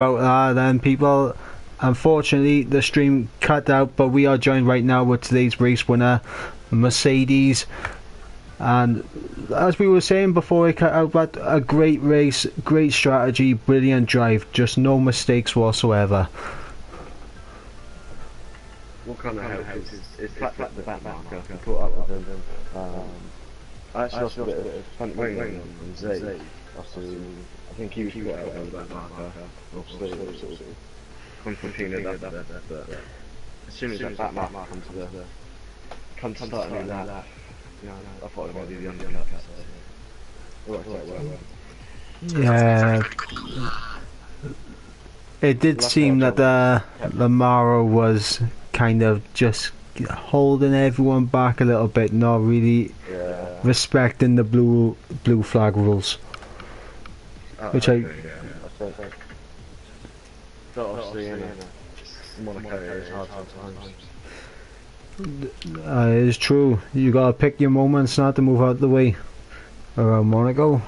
About then, people. Unfortunately, the stream cut out, but we are joined right now with today's race winner, Mercedes. And as we were saying before it cut out, but a great race, great strategy, brilliant drive, just no mistakes whatsoever. What kind of help is flat the back marker and caught up with them. I actually lost a bit of front wing on Z. I think he was caught out with the back marker. Obviously, sort of concertina that, but as soon as that back marker comes to start doing that, you know, I thought I would do the undercut. So it worked out well. Yeah, it did seem that Lamaro was kind of just holding everyone back a little bit, not really respecting the blue flag rules. Which I obviously in Monaco is hard sometimes. It's true. You gotta pick your moments not to move out the way around Monaco.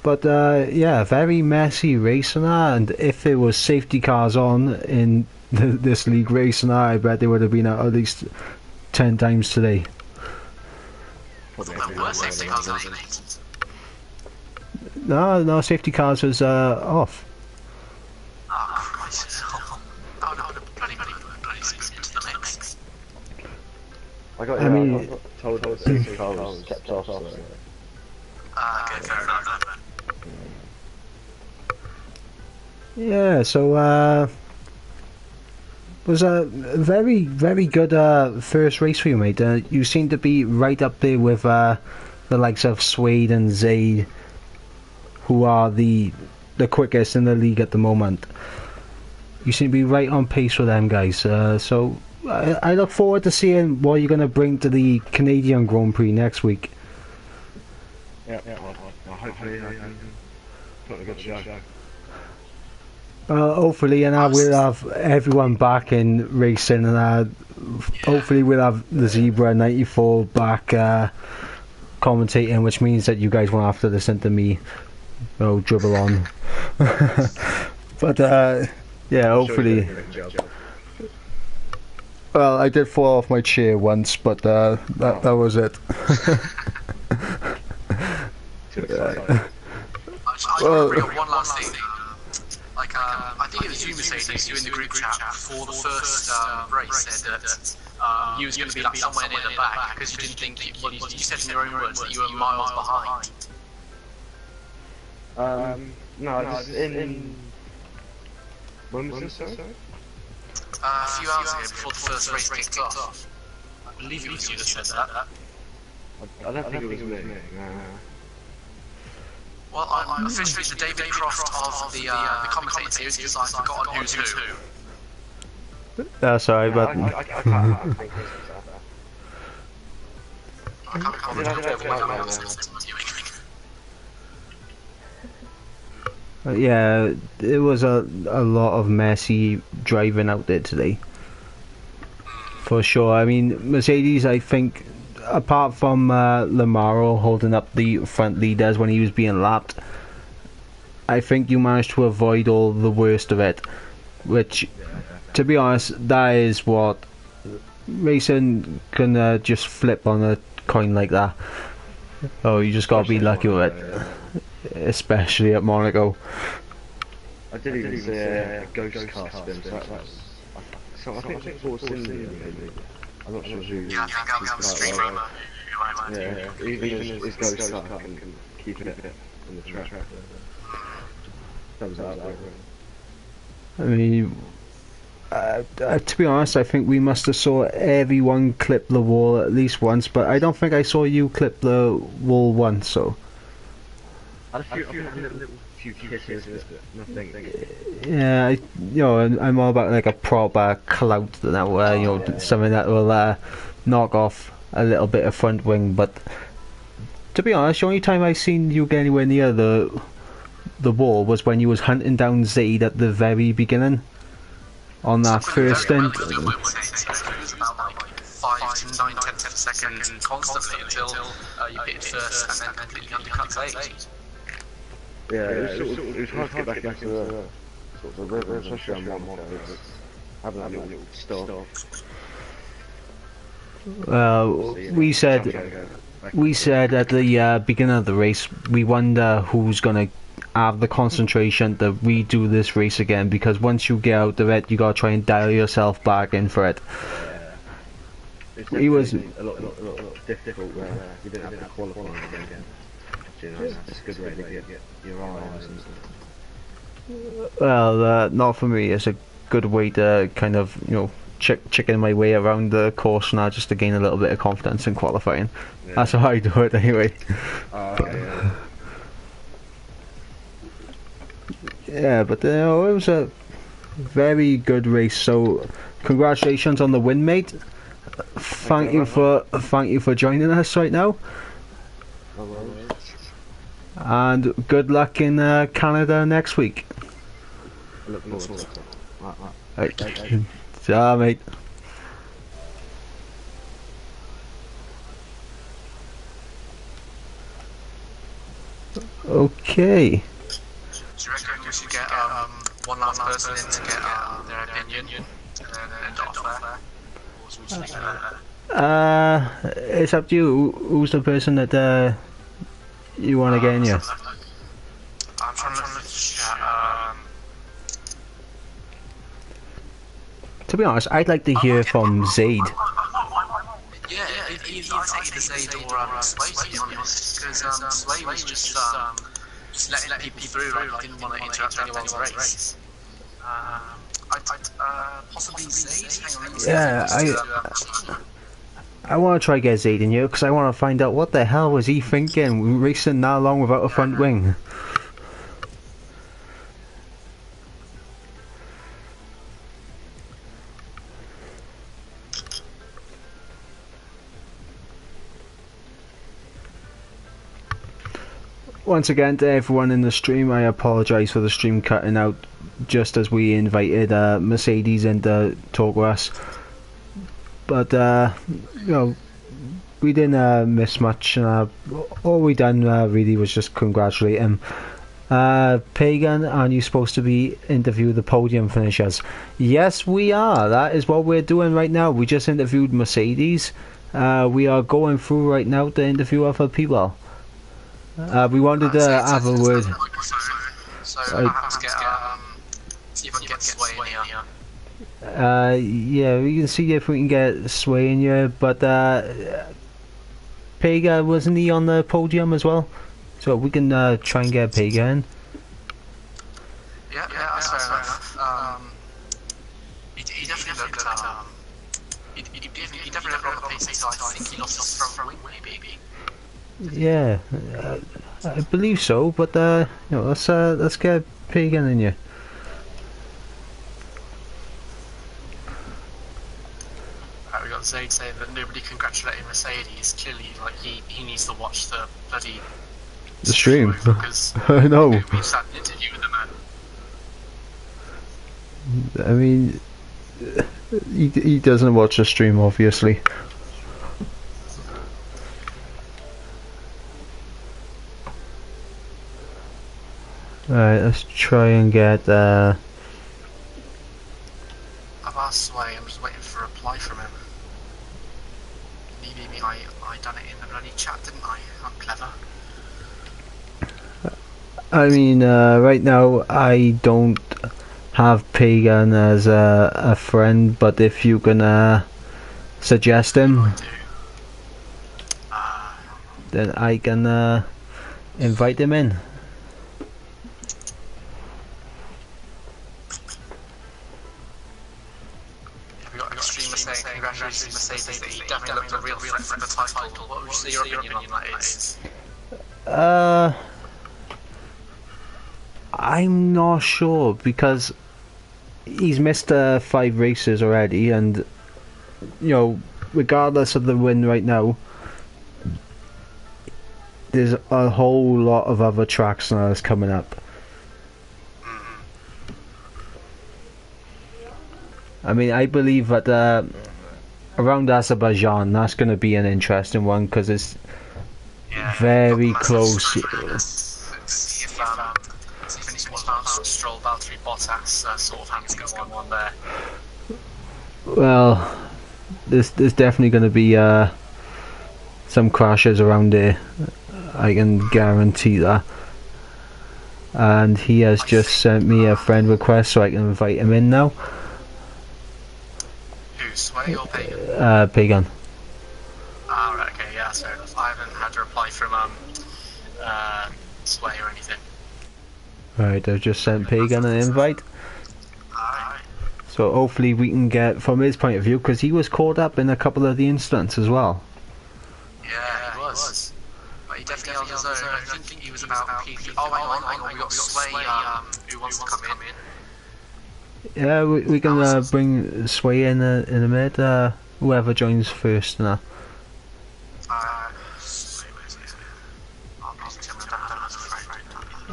But yeah, very messy race and that. And if there was safety cars on in this league race and that, I bet they would have been out at least 10 times today. No, safety cars was off. Oh, Christ. Oh, no, bloody into the mix. I got told that safety car was kept off. Okay, fair enough. Yeah, so was a very, very good first race for you, mate. You seem to be right up there with the likes of Suede and Zaid, who are the quickest in the league at the moment. You seem to be right on pace with them guys. So I look forward to seeing what you're going to bring to the Canadian Grand Prix next week. Yeah. Well, hopefully I can put a good show. Hopefully, and we'll have everyone back in racing, and hopefully we'll have the Zebra 94 back commentating, which means that you guys won't have to listen to me dribble on. But yeah, hopefully. Well, I did fall off my chair once, but that was it. Well, one last thing. Like, I think it was you, Mercedes, you in the group chat before the first race said that you was going to be like somewhere near the back because you didn't think you said in your own words that you were miles behind. No, just in when was this, sorry? A few hours ago before the first race kicked off. I believe it was you that said that. I don't think it was me. Well, I'm officially the David Croft of the commentating series because I've forgotten who's who. Sorry, but I can't think yeah, it was a lot of messy driving out there today, for sure. I mean, Mercedes, I think, apart from Lamaro holding up the front leaders when he was being lapped, I think you managed to avoid all the worst of it, which, to be honest, that is what racing can just flip on a coin like that. Oh, you just gotta be lucky with it, especially at Monaco. I did even see a ghost car spin, so I think it was Cindy, maybe. I'm not sure who. Yeah, I think that was the streamer who I went to. Even his ghost car can keep it on the track. Thumbs up. I mean, to be honest, I think we must have saw everyone clip the wall at least once, but I don't think I saw you clip the wall once. So. I had a few kisses, but nothing. Yeah, I'm all about like a proper clout now, something that will knock off a little bit of front wing. But to be honest, the only time I seen you get anywhere near the wall was when you was hunting down Zaid at the very beginning on that first stint. It was about like 5 to 9, 10 seconds constantly until you pitted first and then completely undercut Zaid. Yeah, it was hard to get back into the sort of rhythm, especially on Monaco. Having that little stop. We said at the beginning of the race, we wonder who's gonna have the concentration to redo this race again, because once you get out of it, you gotta try and dial yourself back in for it. He was a lot difficult where he didn't have to qualify again. You know, it's a good way to get your eyes and stuff. Well, not for me. It's a good way to kind of, chicken my way around the course now, just to gain a little bit of confidence in qualifying. Yeah. That's how I do it anyway. Yeah. Yeah, but it was a very good race. So, congratulations on the win, mate. Thank you for joining us right now. And good luck in Canada next week. Look forward to it. Right. Ta, mate. Okay. Do you reckon we should get one last person in to get their opinion and then end off there? Or should we just leave it there? It's up to you. Who's the person that you want to get in here? I'm trying to look at the chat. To be honest, I'd like to hear from Zaid. Yeah, I'd say either Zaid or Sway, to be honest, because Sway was just letting people through, like he didn't want to interrupt anyone's race. Possibly Zaid? Yeah, I want to try get Zaid in here, because I want to find out what the hell was he thinking, racing that long without a front wing. Once again, to everyone in the stream, I apologise for the stream cutting out just as we invited Mercedes into talk with us. But, we didn't miss much. All we done really was just congratulate him. Pagan, aren't you supposed to be interview the podium finishers? Yes, we are. That is what we're doing right now. We just interviewed Mercedes. We are going through right now to interview other people. We wanted to have a word. So perhaps see if I can get Sway in here. Yeah, we can see if we can get Sway in here, but Pega, wasn't he on the podium as well? So we can try and get Pega in. Yeah, that's fair enough. He definitely looked he definitely looked on the pace side. I think he lost his front wing, maybe. Yeah, I believe so, but let's get Pagan in here. We got Zaid saying that nobody congratulated Mercedes. Clearly, like he needs to watch the bloody stream because I know. We sat in an interview with the man. I mean, he doesn't watch the stream, obviously. Alright, let's try and get I've asked Sway, I'm just waiting for a reply from him. Maybe I done it in the bloody chat, didn't I? I'm clever. I mean, right now I don't have Pagan as a friend, but if you can suggest him, then I can invite him in. Congratulations, Mercedes. He definitely looked a real threat for the title. What would you say your opinion on that is? I'm not sure, because he's missed 5 races already, and regardless of the win right now, there's a whole lot of other tracks now that's coming up. I mean, I believe that around Azerbaijan, that's going to be an interesting one, because it's very close. Let's see if about Stroll, Valtteri, Bottas sort of having to go on one there? Well, there's definitely going to be some crashes around here. I can guarantee that. And he has just sent me a friend request, so I can invite him in now. Who, Sway or Pagan? Pagan. Ah, right, okay, yeah, fair enough. I haven't had a reply from Sway or anything. Right, I've just sent Pagan an invite. Alright. So hopefully we can get, from his point of view, because he was caught up in a couple of the incidents as well. Yeah, he was. But he definitely held his own. I think he was about P3. Oh, hang on, we got Sway who wants to come in. Yeah, we can bring Sway in a minute. Whoever joins first now.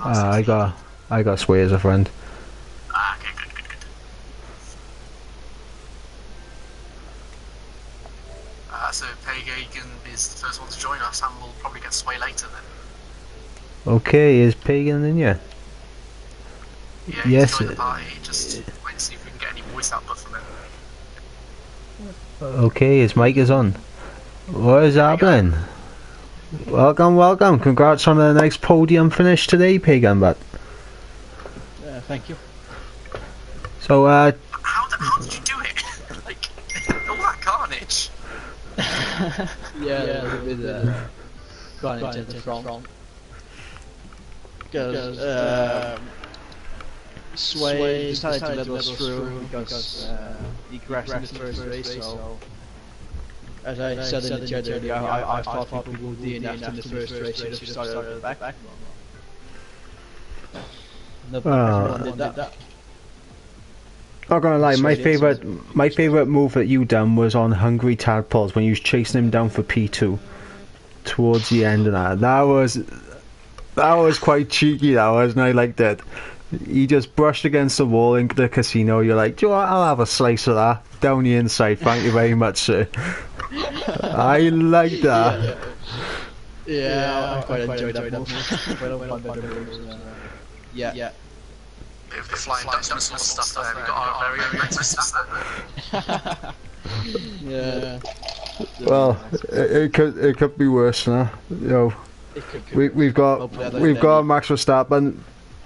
I got Sway as a friend. Okay, good. So Pagan is the first one to join us, and we'll probably get Sway later then. Okay, is Pagan in here? Yeah, yes. He's joined the party. Just wait and see if we can get any voice output from him. Okay, his mic is on. What is happening? Welcome. Congrats on a nice podium finish today, Pagan. But thank you. so, how did you do it? Like, all that carnage. Yeah, with carnage at the front. Because Sway decided to let us through because he crashed in the first race. So, as I said in the chat earlier, I thought people would DNF in the first race, so they started at the back. Everyone did that. Not gonna lie, my favourite move that you done was on Hungry Tadpoles when you was chasing him down for P2 towards the end of that. That was quite cheeky, that was, and I liked it. He just brushed against the wall in the casino. You're like, do you know what? I'll have a slice of that down the inside. Thank you very much, sir. I like that. Yeah, I quite enjoyed that move. Yeah. The flying Dutchman sort of stuff there. We've got our very own Max Verstappen. Yeah. Well, it could be worse now. You know, we've got Max Verstappen,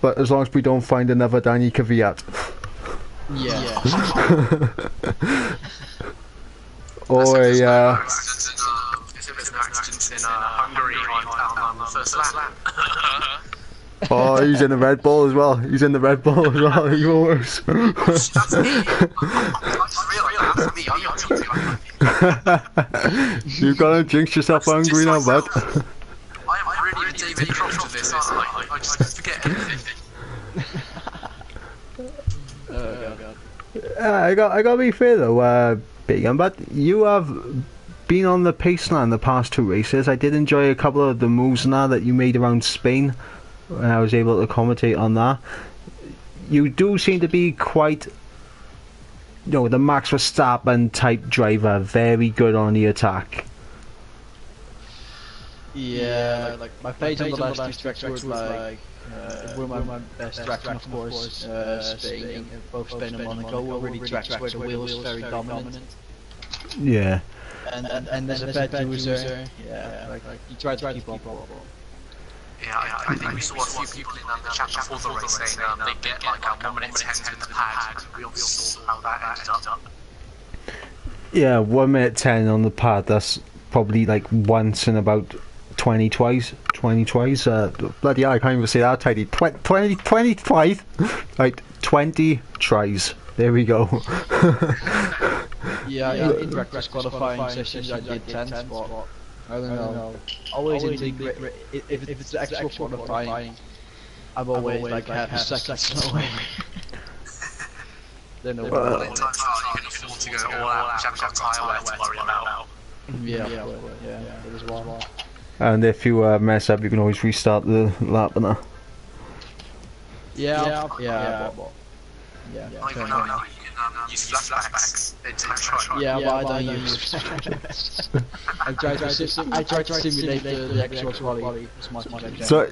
but as long as we don't find another Danny Kvyat. Yeah. Or a if there's an accident in Hungary on the first lap. oh, he's in the Red Bull as well. Even worse. That's me. I just realised that's me. You've got to jinx yourself hungry now, bud. I am really the David Croft of this, aren't I? I just forget everything. Oh god. I gotta be fair though, Bacon, but you have been on the pace now in the past two races. I did enjoy a couple of the moves now that you made around Spain. I was able to commentate on that. You do seem to be quite, the Max Verstappen type driver, very good on the attack. Yeah, like my pace on the last two tracks was like, were my best tracks, and of course, Spain, both Spain and Monaco were really tracks where the wheel was very dominant. Yeah. And as a bad user, like you try to keep up. Yeah, I think we saw a few people in the chat before the race saying they get like 1 minute 10 in the pad. We all saw how that ended up. Yeah, 1 minute 10 on the pad. That's probably like once in about 20 twice. Bloody hell, I can't even say that tidy. 20 twice. Like 20 tries. There we go. Yeah, in practice qualifying sessions I did 10, but I don't know. Always if it's the actual qualifying, I'm always like half a second slower. Then no well, you can afford to go all out, which I've got tyre wear to worry about. Yeah, that is one. And if you mess up, you can always restart the lap and that. Yeah. I know you can use flashbacks in time trial. Yeah, but I don't use I try to simulate the actual quality as much as I can. So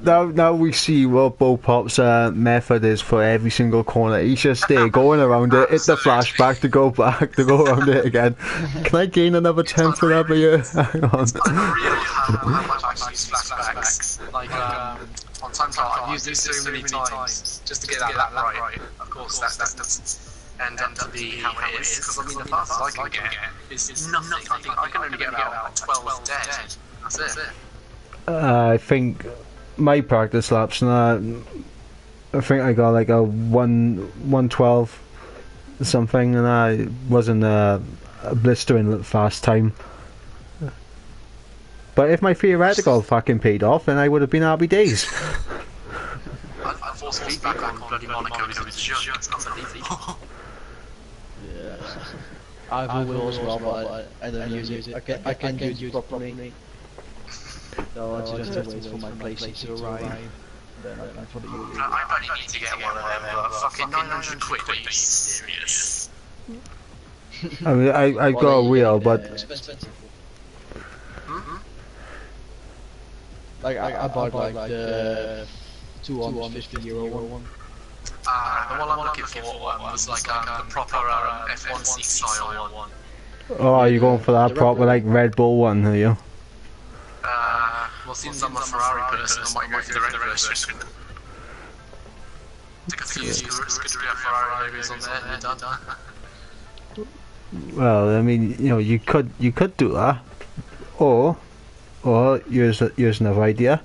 now we see what Bopop's method is for every single corner. He's just there going around it, hit the flashback to go back, to go around it again. Can I gain another 10 for that? But yeah, hang on. It's unreal how much I actually use flashbacks. Like, on time trial, I've used it so many times just to get that right. Of course, that's end up to be how it is, because I mean, the fastest I can get is nothing. I think I can only get about 12 dead. That's it. I think my practice laps, and I think I got like a 112 something, and I wasn't a blistering fast time. But if my theoretical fucking paid off, then I would have been happy days. I forced feedback on bloody Monaco, it was just unbelievable. Yeah. I have a will as well, but I don't use it. I can use it properly. So I just have to wait for my PlayStation to arrive. Then I can put it use it. I only need to get one of them, but fucking 900 quid, are you serious? I mean, I got a wheel, but like I bought like the €250 one. The one I'm looking for was like the proper F1 seat style one. oh, you're going for that proper like Red Bull one, are you? Well, since I'm a Ferrari person, I might go for the red version. Take a few Scuderia Ferrari logos on there and you're done. Well, I mean, you know, you could do that, or here's another idea.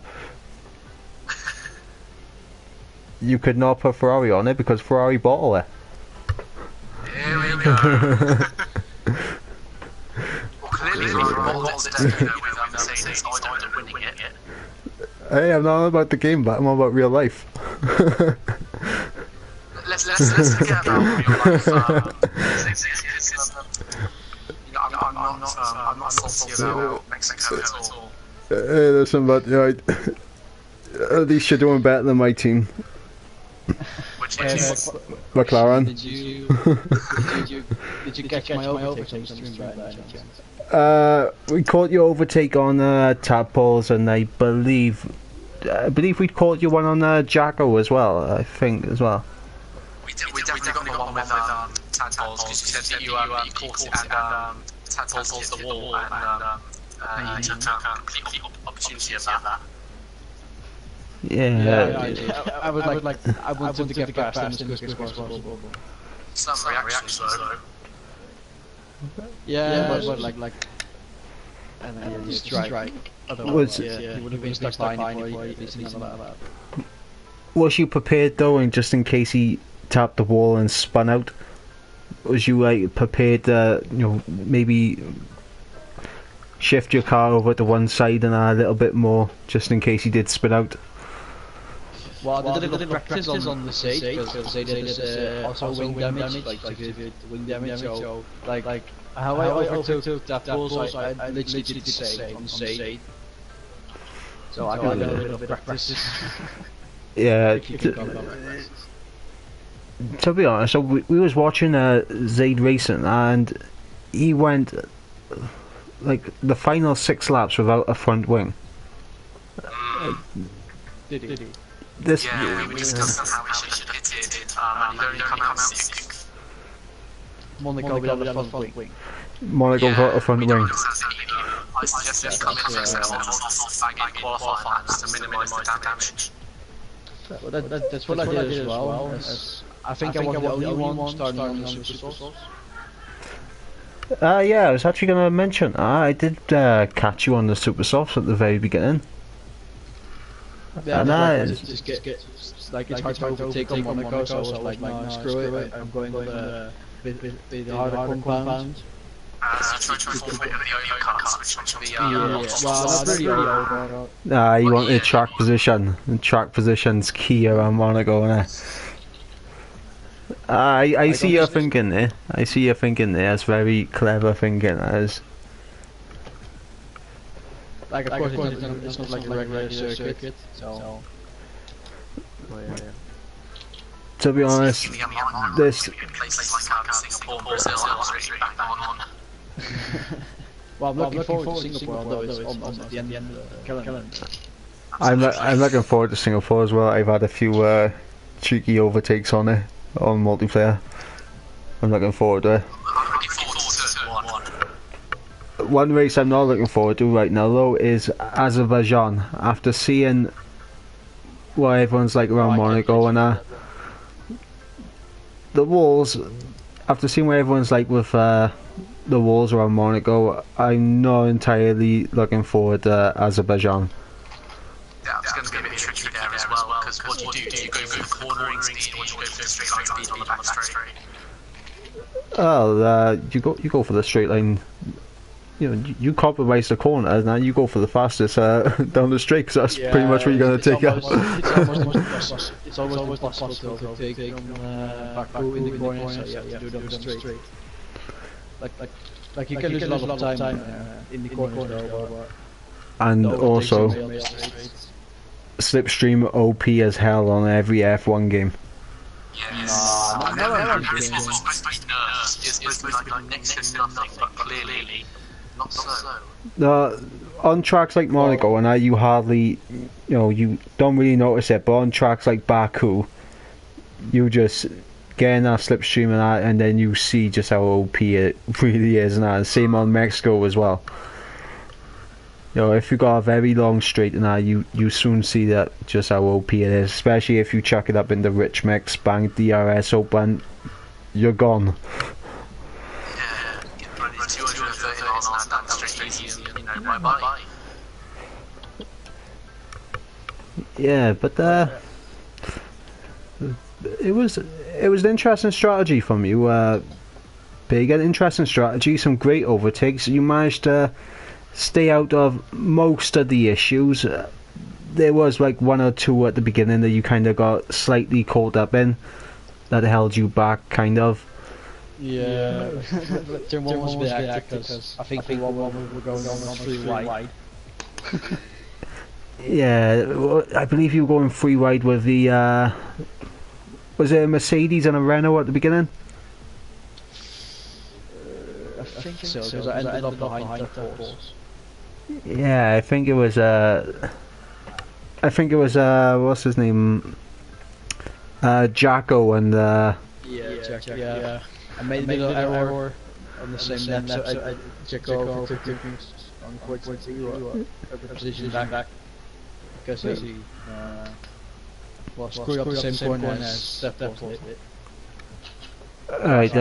You could not put Ferrari on it because Ferrari bottle it. Here we go. Well, clearly Ferrari bottles it with Mercedes, so I don't winning it. Hey, I'm not about the game, but I'm all about real life. Let's forget about real life. I'm not salty about Mexico at all. Hey, listen, but at least you're doing better than my team. Which is McLaren. Did you catch my overtake stream by any chance? We caught your overtake on tadpoles, and I believe we caught you one on Jacko as well. I think as well. We definitely got the one with tadpoles, because you said that you caught it and tadpoles hit the wall, and you took complete opportunity of that. Yeah. I wanted to get past him as quick as possible. Some reactions though. Yeah, but like, and then you strike. Otherwise, you would have been stuck behind before you did that. Was you prepared though, and just in case he tapped the wall and spun out? Was you like prepared to, maybe shift your car over to one side and a little bit more, just in case he did spin out? Well, I did a little practice on the stage, because they did this also wing damage, like wing damage, so like how I overtook that pole, so I literally did the same on the stage. So I got a little bit of practice. Yeah. To be honest, so we was watching Zaid racing, and he went like the final 6 laps without a front wing. Did he? Yeah, we discussed how he should have hit it, and he only come out sick. Monaco without a front wing. Monaco without a front wing. I suggested he come in fix it and bang in qualifying laps to minimise the damage. Well, that's what I did as well. I think I was the only one starting on the Super. Yeah, I was actually going to mention, I did catch you on the Super Softs at the very beginning. Yeah, and just get like it's hard to overtake on Monaco, so I was like, no, screw it, I'm going with the harder compound. So you tried to forfeit the OU cars, which to the well, that's pretty old. you want the track position. The track position's key around Monaco, innit? I see your thinking there. I see your thinking there. That's very clever thinking, that is. Like, of course, it's not like a regular circuit, so... to be honest, this. In places like Singapore and Brazil, straight back on. Well, I'm looking forward to Singapore, although it's almost at the end of the calendar. I'm looking forward to Singapore as well. I've had a few cheeky overtakes on it on multiplayer. I'm looking forward to it. I'm looking forward to one. One race I'm not looking forward to right now though is Azerbaijan. After seeing what everyone's like around Monaco and the walls, after seeing what everyone's like with the walls around Monaco, I'm not entirely looking forward to Azerbaijan. Yeah, it's going to be a bit tricky there as well, because what do? Do you go for the cornering speed, or do you go for the straight line speed on the back straight? Well, you go for the straight line. You know, you compromise the corners, now you go for the fastest down the straight, because that's pretty much what you're going to take out. It's almost impossible to overtake from Baku in the corner, so you have to do it on the straight. Like you can lose a lot of time in the corners though. And also, Slipstream OP as hell on every F1 game. Yes. It's not supposed to be nerfs, it's supposed to be like next to nothing, but clearly not so. On tracks like Monaco and you hardly, you don't really notice it, but on tracks like Baku, you just get in that slipstream and then you see just how OP it really is, and same on Mexico as well. If you got a very long straight you soon see that just how OP it is, especially if you chuck it up in the rich mix, bang DRS open, you're gone. Yeah, get 230 miles an hour down the straight easy and bye-bye. Yeah, but it was an interesting strategy from you, Big. An interesting strategy, some great overtakes. You managed to stay out of most of the issues. There was like one or two at the beginning that you kind of got slightly caught up in, that held you back, kind of. Yeah, turn one was a bit hectic because I think we were going on 3 wide. Yeah, I believe you were going 3 wide with the was it a Mercedes and a Renault at the beginning? I think so, because I ended up behind the horse. Yeah, I think it was what's his name? Jacko and Jacko, yeah. I made a little error on the same lap, so Jacko overtook me unfortunately a position back because he screwed up the same corner as Steph was hit. Alright,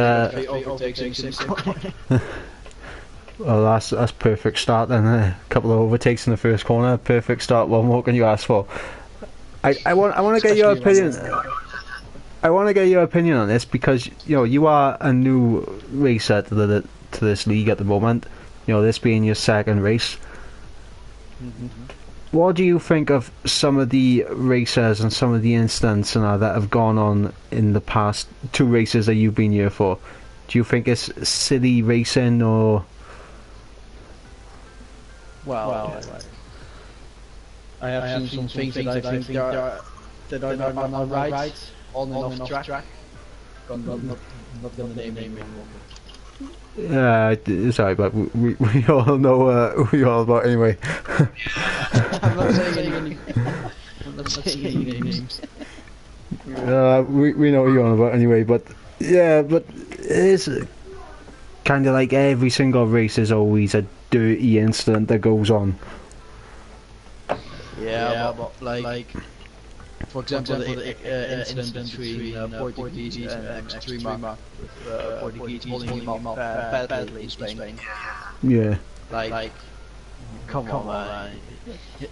well, that's perfect start then. A couple of overtakes in the first corner, perfect start. What more can you ask for? I want to get your opinion. I want to get your opinion on this because you are a new racer to this league at the moment. This being your second race. What do you think of some of the racers and some of the incidents that have gone on in the past 2 races that you've been here for? Do you think it's silly racing or? Well, I have seen some things that I think that are not right on and off track. I'm not gonna name anymore. Yeah, sorry, but we all know who you're all about anyway. I'm not saying any names. We know who you're on about anyway, but yeah, but it is kind of like every single race is always a dirty incident that goes on. Yeah, but like for example, the incident between Portuguese and Extrema, Portuguese holding him up badly in Spain. Yeah. Like, come on, man.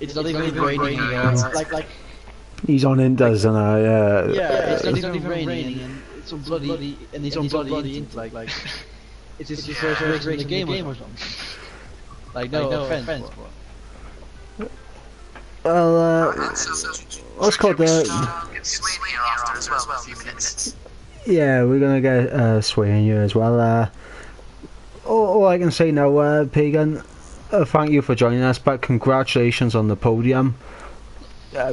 It's not even raining. Like he's on Indus and yeah, it's not even raining, and it's on bloody, like it's his first race in the game or something. Like no offense. Well, let's call the. Yeah, we're gonna get Sway in here as well. All I can say now, Pagan, thank you for joining us, but congratulations on the podium.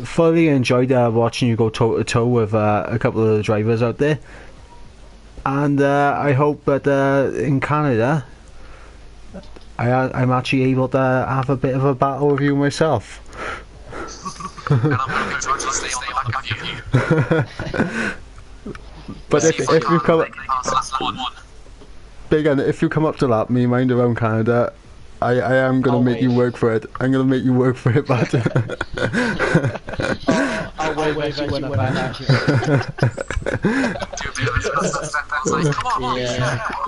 Fully enjoyed watching you go toe to toe with a couple of the drivers out there, and I hope that in Canada, I'm actually able to have a bit of a battle with you myself. And I'm going to actually stay on the back of you. But if you come, One. Big N, if you come up to lap me, mind around Canada, I am gonna make you work for it. I'm gonna make you work for it, but I'll wait for you when I'm back.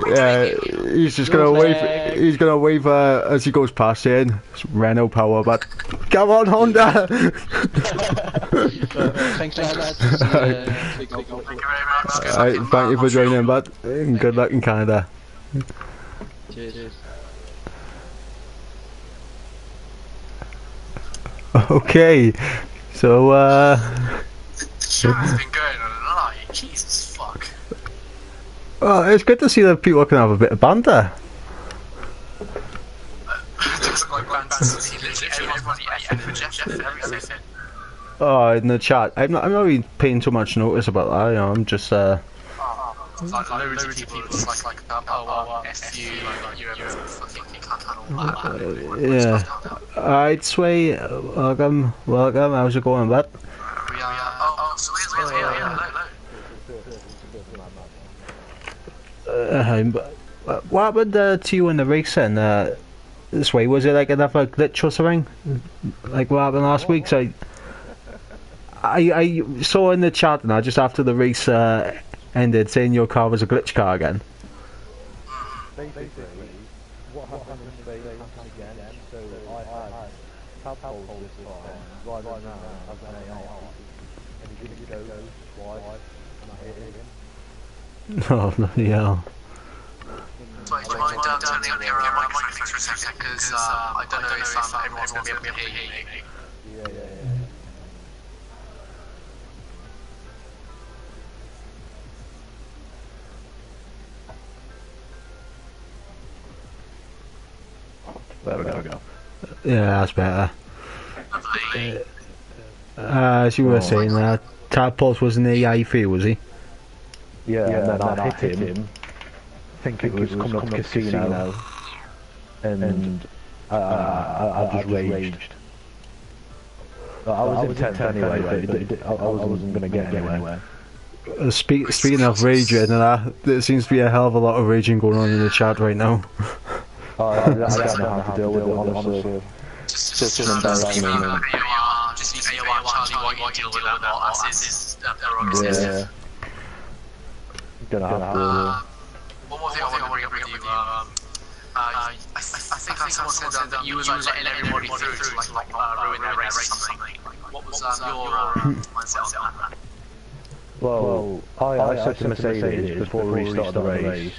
yeah, he's just gonna wave. He's gonna wave as he goes past it. It's Renault power, but come on, Honda. Thanks, lads. Thank you very much. Thank you for joining, bud. And good luck in Canada. Cheers. Okay, so Show's been going on a night. Jesus fuck. well, it's good to see that people can have a bit of banter. Looks like bands. Literally everybody and Jeff and everything. Oh, in the chat, I'm not really paying too much notice about that. You know, I'm just Like loads of people just like oh F you, like you ever fucking can't handle that. yeah. Alright, Shwmae, welcome. How's it going, bud? We are so here's What happened to you in the race then? Shwmae, was it like another glitch or something? Like what happened last week? So I saw in the chat now just after the race ended saying your car was a glitch car again. Basically, what happened yesterday happened again, so I had tadpoles this time, driving around as an AOR, and he didn't go twice, and I hit him. Oh, bloody hell. So do you mind turning on your microphone for a second? Because I don't know if everyone's going to be able to hear me. Yeah. There we go. Yeah, that's better. As you were saying, Tadpoles was in the EI3, was he? Yeah, and then I hit him. I think it was coming up to casino, and I just raged. I was intense anyway, but I wasn't going to get anywhere. Speaking of raging, there seems to be a hell of a lot of raging going on in the chat right now. I don't know how to deal with it, honestly. Just embarrassing. Just leave AOR Charlie White deal with that. That's his prerogative. Yeah. Gonna have to. One more thing I want to bring up with you. I think someone said that you was like letting everybody through to like ruin their race or something. What was your mindset on that? Well, I said to Mercedes before we started the race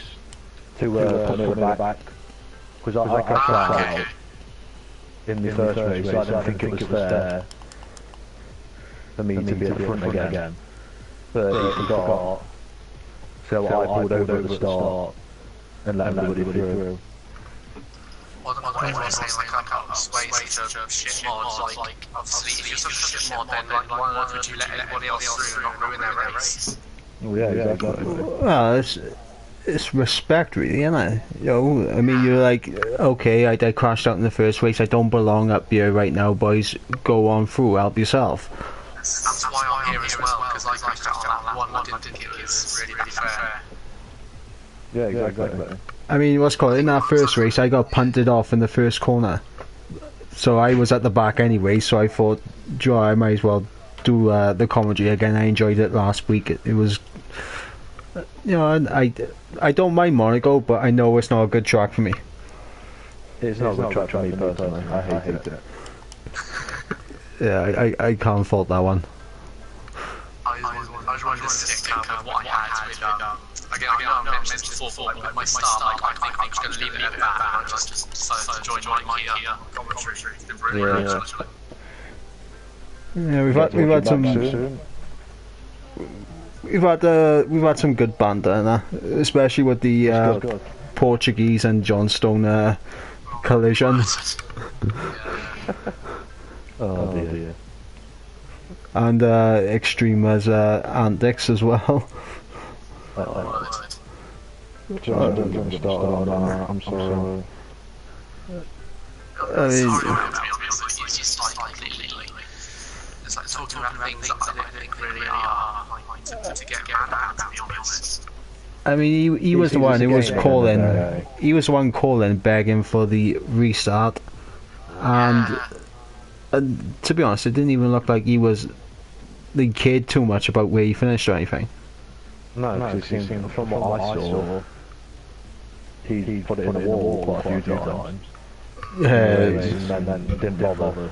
to put me at the back. Because I crashed out in the first race, so I didn't think it was fair for me to be at the front again. But he forgot, so I pulled over at the start and let everybody through. Well, everyone's saying like Shwmae's such a shit mod, like obviously if you're such a shit mod, then like why would you let anybody else through and not ruin their race? Oh yeah, exactly. Well, it's respect, really, isn't it? You know, I mean, you're like, okay, I crashed out in the first race. I don't belong up here right now, boys. Go on through, help yourself. That's why I'm here as well, because I crashed out on that one. I didn't think it was really fair. Yeah, exactly. I mean, what's called in that first race, I got punted off in the first corner, so I was at the back anyway. So I thought, Joe, I might as well do the commentary again. I enjoyed it last week. It was. You know, I don't mind Monaco, but I know it's not a good track for me. It's not a good track for me personally. I hate it. Yeah, I can't fault that one. I was running this stick with what I had with again, I know I mentioned this before, but with my start, like, I think I'm just going to leave it at that, and I just decided to join Mike here commentary. It's been really good, actually. Yeah, we've had some. We've had some good banter, especially with the Portuguese and Johnstone collision. Oh dear. and Extremer's antics as well. Don't get started on that. I'm sorry. I mean, It's just like literally, it's like talking about things that I don't think really are like to get mad at, to be honest. I mean, he was the one who was calling. He was the one calling, begging for the restart, and to be honest, it didn't even look like he cared too much about where he finished or anything. No, because from what I saw, he put it in the wall quite a few times. Yeah, And then didn't bother.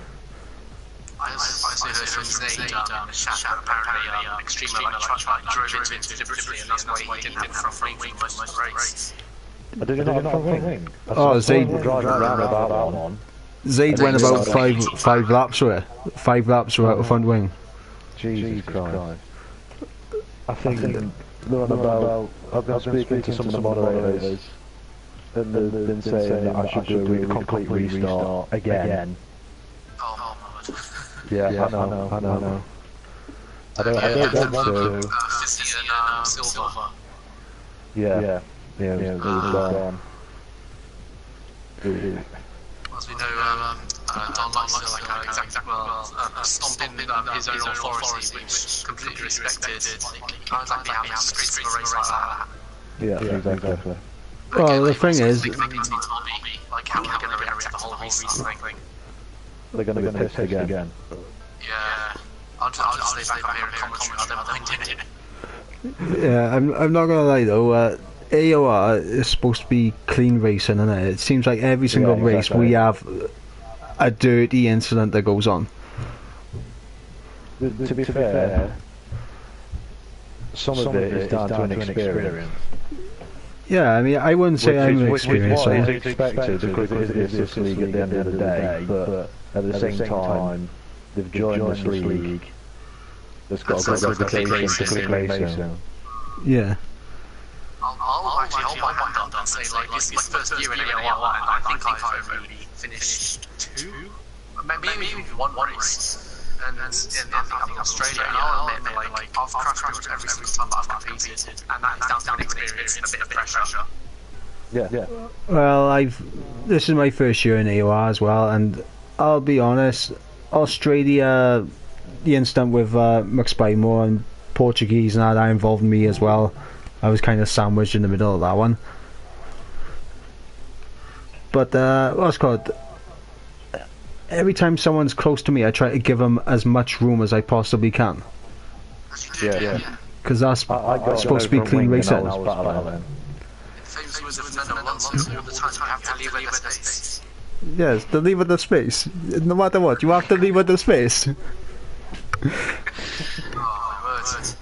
I also heard from Zayd, chat apparently Extremer like drove into him deliberately, and that's why he didn't get the front wing for most of the race. I didn't know front wing. Oh, Zayd driving around about one. Zayd went about five laps with it. 5 laps without a front wing. Jesus Christ. I think they're on about. I've been speaking to some of the moderators, and they've been saying that I should do a complete restart again. Oh my god. Yeah, I know. I don't want to. Fizzy and Silver. Yeah, it was gone. As we know, Don likes to stomp in his own authority, which completely respected. I was like, yeah, I'm straight for a race like that. Yeah, exactly. Well, the thing is, like, how are we going to react to the whole restart thing? They're going to be pissed again. Yeah. I'll just stay back on here and commentary, I don't mind it. yeah, I'm not gonna lie though. AOR is supposed to be clean racing, isn't it? It seems like every single race we have a dirty incident that goes on. To be fair, some of it is down to inexperience. Yeah, I mean, I wouldn't say I'm experienced. Which is expected because it is this league at the end of the day, but at the same time, they've joined this league that's got a good reputation for clean racing. Yeah. I'll actually hold my hand up and say, like, this is my first year in AOR, and I think I've only finished 2, maybe even one race. And I think Australia, and I'll admit, like, I've crashed pretty much every single time that I've competed, and that is down to experience and a bit of pressure. Yeah. Well, this is my first year in AOR as well, and I'll be honest, Australia, the incident with McSpymore and Portuguese and that involved me as well. I was kind of sandwiched in the middle of that one. But what's it called? Every time someone's close to me, I try to give them as much room as I possibly can. Yeah. Because that's supposed to be clean racing. All the time you have to leave it the space. Yes, to leave it the space. No matter what, you have to leave it the space. Oh my word.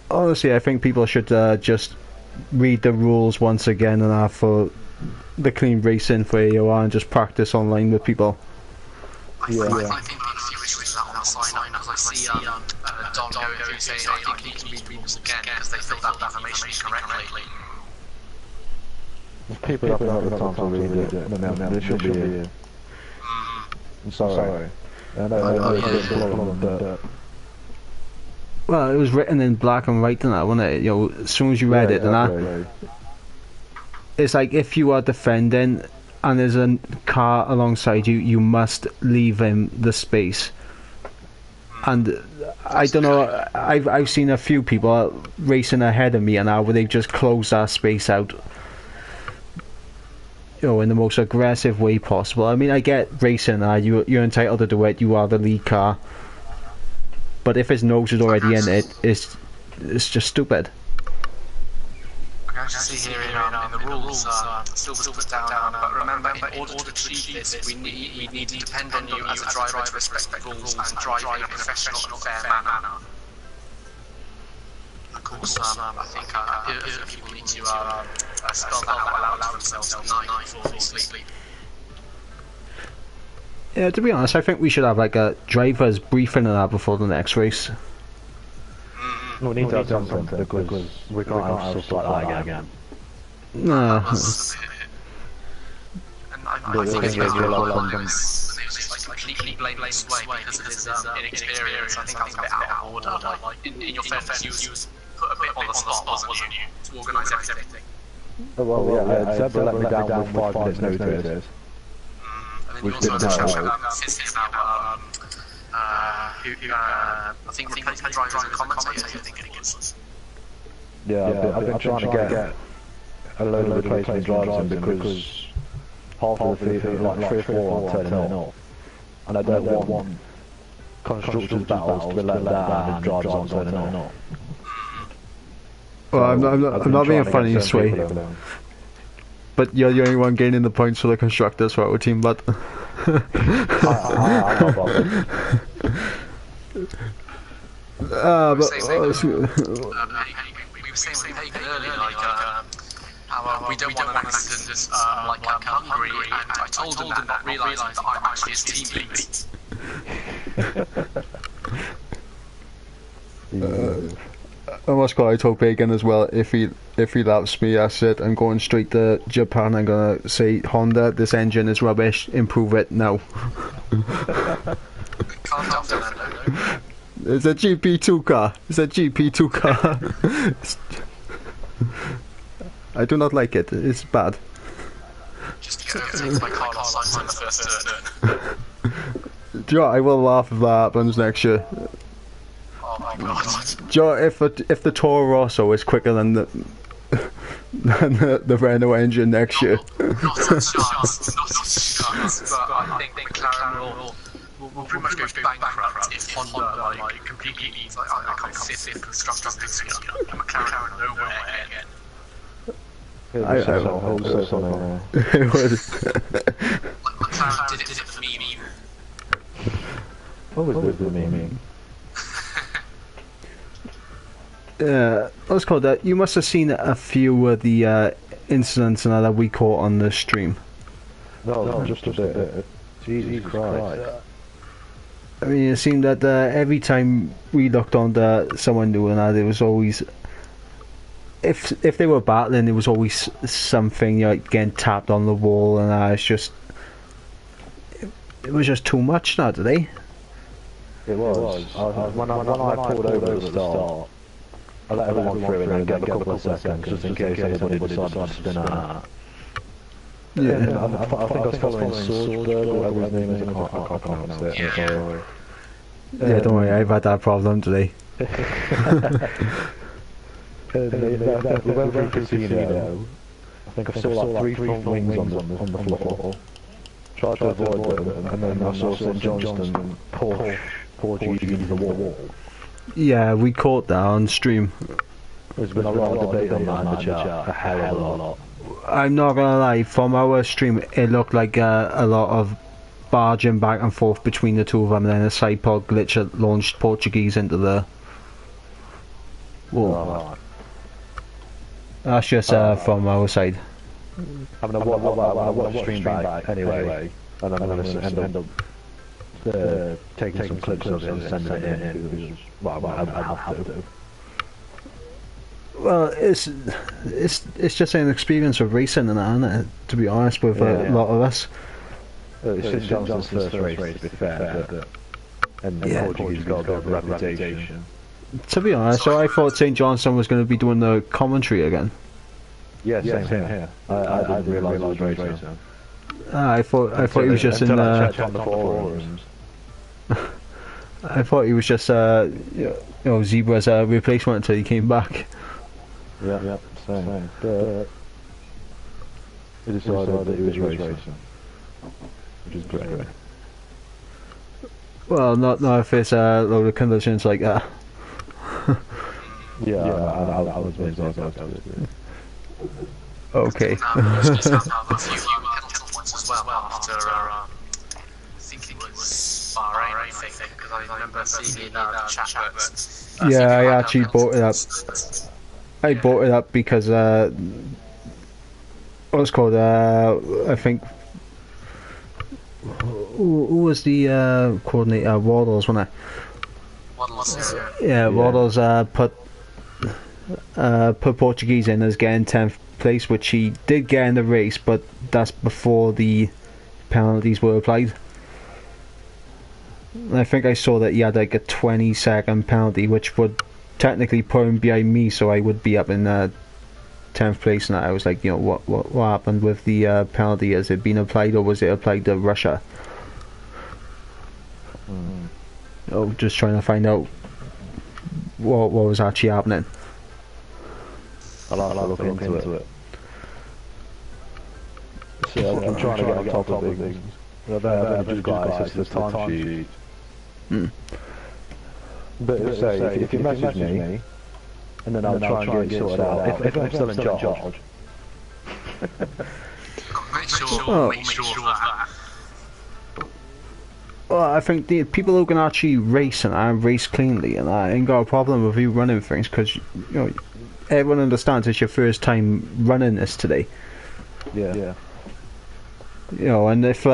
Honestly, I think people should just read the rules once again and have for the clean racing for AOR and just practice online with people. I think there's a few issues with that on the sideline, because I see Don go through saying, I think he can read rules again because they filled out that information incorrectly. People have the time to read it. They should be. I'm sorry. I know it's a problem, but. Well, it was written in black and white and that, wasn't it? You know, as soon as you read it and that, it's like if you are defending and there's a car alongside you, you must leave him the space. And I don't know, I've seen a few people racing ahead of me and now where they've just closed that space out, you know, in the most aggressive way possible. I mean, I get racing, you're entitled to do it, you are the lead car. But if his nose is already in it, it's just stupid. I can actually see here in the rules, Silver's put down, but remember, in order to achieve this, we need to depend on you as a driver to respect the rules and drive in a professional and fair manner. Of course, I think other people need to spell that out loud to themselves at night before they sleep. Yeah, to be honest, I think we should have like a driver's briefing and that before the next race. No, we need to have something because we can't have stuff like that again. No. And I think it's really like completely blame Shwmae because of his inexperience. I think that's a bit out of order. Like, in your fairness, you put a bit on the spot, wasn't you, to organise everything. Oh, well, yeah, Zeb let me down with 5 minutes notice. And then you also had a chat about I think replacement drivers and commentators, I think it is. Yeah, I've been trying to get a load of replacement drivers in because half of the fleet, like 3 or 4 are turning off. And I don't want constructors' battles to be let down and drivers aren't turning off. Well, I'm not being funny, Shwmae. But you're the only one gaining the points for the constructors for our team, but... We were saying with Hagen earlier, like, how we don't want an accident like Hungary, and I told him that, not realising that I'm actually his teammate. I must call. I told Hagen as well. If he laps me, that's it. I'm going straight to Japan. I'm gonna say, Honda, this engine is rubbish. Improve it now. Calm down, Fernando. It's a GP2 car. It's a GP2 car. I do not like it. It's bad. Just to take my car last time on the first turn. Do you know what? I will laugh if that happens next year. Oh my god. Do you know, if the Toro Rosso is quicker than the Renault engine next year. Not a chance, not a chance. But I think McLaren will pretty much go bankrupt if Honda like completely leaves. Like, I can't see the constructors next year. McLaren are nowhere again. It would. McLaren did it for the meme. What was the meme? Let's call that. You must have seen a few of the incidents and that we caught on the stream. No, just a bit. Jesus Christ. I mean, it seemed that every time we looked on someone doing that, it was always, if they were battling, there was always something, you know, like getting tapped on the wall, and it's just, it was just too much now today. It was. When I pulled over at the start, I let everyone through and then gave a couple of seconds just in case anybody decided to spin out. Yeah. I think I was following Swordsburg or whatever his name is. I can't pronounce it. Yeah, don't worry, I've had that problem today. We went through a casino. I think I saw like 3 front wings on the floor. Tried to avoid them, and then I saw St Johnston push Portuguese into the wall. Yeah, we caught that on stream. There's been a lot of debate on that in the chat, a hell of a lot. I'm not gonna lie, from our stream it looked like a lot of barging back and forth between the two of them, and then a side pod glitch that launched Portuguese into the wall. That's just from our side. I mean, I watched stream back anyway, and I'm going to end up taking some clips of it and sending it in. Well, I have to. Well, it's just an experience of racing and that, isn't it? To be honest, with a lot of us. It's St Johnston's first race, to be fair, and Portuguese got a bit of a reputation. To be honest, so I thought St Johnston was going to be doing the commentary again. Yeah, same here. I didn't realise it was racing. I thought he was just in I checked on the forums. I thought he was just Zebra's replacement until he came back. Yeah, same. But he decided that he was racing, which is great. Well, not if it's a load of conditions like that. Yeah, I was very excited. Okay. A few penalty points as well after, I think it was Bahrain, I think, because I remember seeing in the chat. Yeah, I actually brought it up. I brought it up because what's called I think who was the coordinator? Waddles, wasn't it? Waddles, yeah. Waddles put Portuguese in as getting 10th place, which he did get in the race, but that's before the penalties were applied. And I think I saw that he had like a 20-second penalty, which would technically put him behind me, so I would be up in 10th place. And I was like, what happened with the penalty? Has it been applied, or was it applied to Russia? Oh, just trying to find out what was actually happening. I'll have to look into it. So I'm trying to get on top of things. I've just got access to the timesheet. But say, if you message me, and then I'll try and get it sorted out. If I'm still in charge. Make sure that. Well, I think the people who can actually race and race cleanly, and I ain't got a problem with you running things, because everyone understands it's your first time running this today. Yeah. And if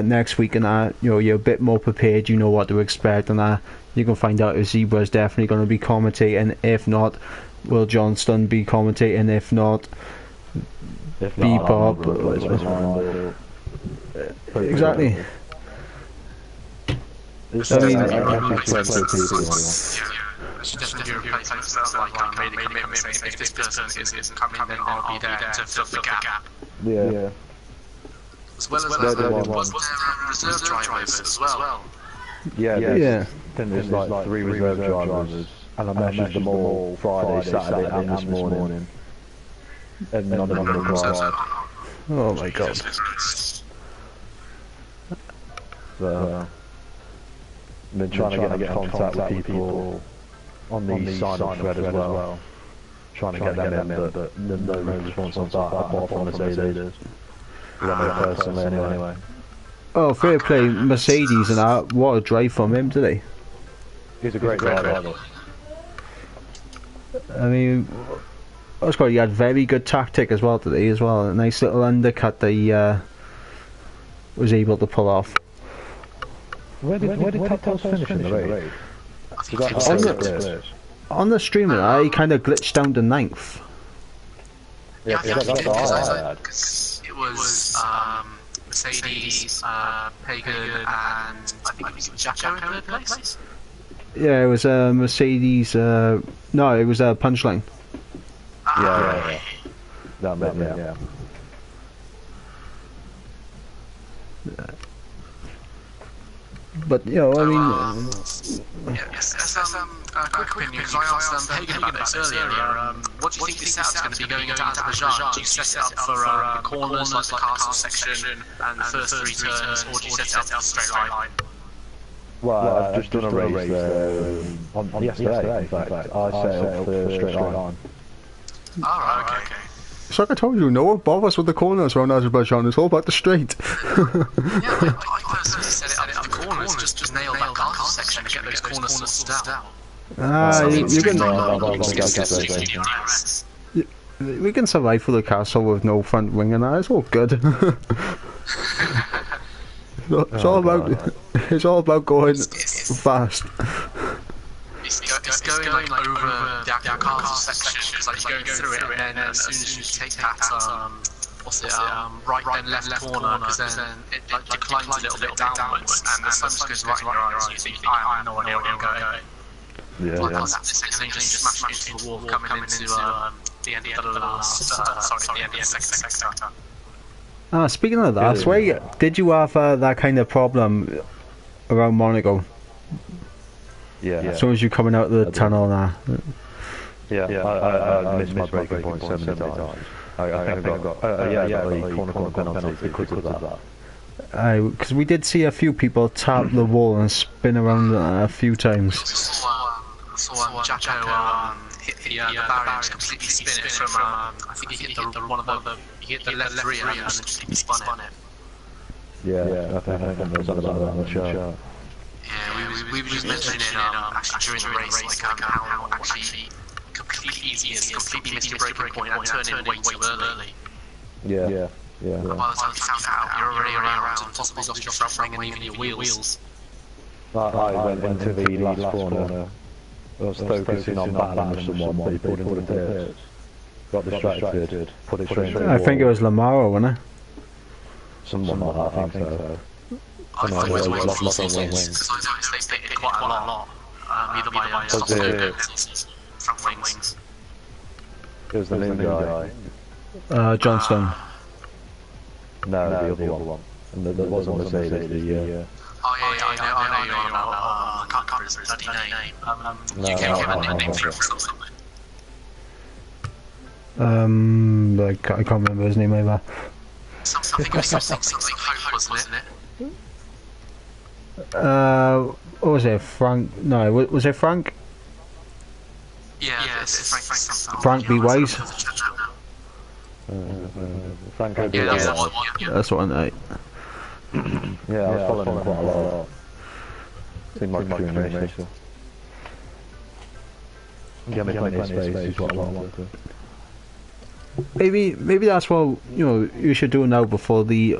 next week and you're a bit more prepared, you know what to expect, and you can find out if Zebra is definitely going to be commentating. If not, will Johnston be commentating? If not, Bebop. Exactly. I should definitely be replacements that like made a commitment. If this person isn't coming, then I'll be there to fill the gap. Yeah. As well as reserve drivers as well. Yeah. Then there's like 3 reserve drivers, and I measured them all Friday, Saturday, and this morning. And none of them were right. Oh my god. So, I've been trying to get in contact with people on the sign-up thread as well. Trying to get them in, but no response on that, apart from Mercedes. We don't know personally anyway. Oh, fair play, Mercedes and that. What a drive from him today. He's a great driver. I mean, he had very good tactic as well today as well. A nice little undercut that he was able to pull off. Where did Tatos finish in the race? On the streamer, he kind of glitched down to 9th. Yeah, that's what I had. It was Mercedes, Pagan, and I think it was Jacko in 3rd place. Yeah, it was Mercedes. No, it was Punchline. Yeah. That meant, yeah. But I mean, yes, quick opinion, because I asked Pagan about this earlier. What do you think this setup's going to be going into Azerbaijan? Do you set it up for the corners, like the castle section, and the first 3 turns, or do you set it up for a straight line? Well, I've just done a race there on yesterday. In fact, I set it up for a straight line. Alright, okay. it's like I told you, no one bothers with the corners around Azerbaijan. It's all about the straight. Yeah, I personally set it up for the corners, just nail that castle section and get those corners sorted out. We can survive for the castle with no front wing and that. It's all good. It's all about going fast. It's going like over the castle section, it's like you're going through it, and then as soon as you take that right then left corner, because then it declines a little bit downwards, and the sun just goes right in your eyes, and you think, I have no idea where I'm going. Yeah. And then you just smash into the wall coming into the end of the second sector. Speaking of that, did you have that kind of problem around Monaco? Yeah. As soon as you're coming out of the tunnel now. Yeah, I missed my braking point so many times. I think I got the corner penalty because of that. Because we did see a few people tap the wall and spin around a few times. I saw Jacko hit the barriers, completely spin it from, I think he hit the left rear and then just spun it. Yeah, I think there was about that on the shot. Yeah, we were just mentioning it actually during the race, like how actually completely easy is, completely missed your braking point and turning way too early. Yeah. By the time you found out, you're already around and possibly lost your front wing and even your wheels. I went into the last corner. I was focusing on battling someone, but he pulled into the pits. Got distracted, put it straight into the wall. I think it was Lamaro, wasn't it? Someone like that, I think so. I thought it was always lost lost on on wings. because I noticed they picked it quite a lot. Either by top front wings. It was the new guy. Johnston. No, the other one. And there was a Mercedes, the... Oh yeah, I know you're on about. I can't remember his bloody name. You came up with a nickname for him or something. I can't remember his name either. I think it was something Hope, wasn't it? What was it? Frank? No, was it Frank? Yeah, it's Frank something. Frank B. Wise? Frank Yeah, that's the one, yeah. That's what I know. Yeah, I was following him quite a lot. Seemed like a good racer. Give me plenty of space is what I wanted. Maybe that's what you should do now before the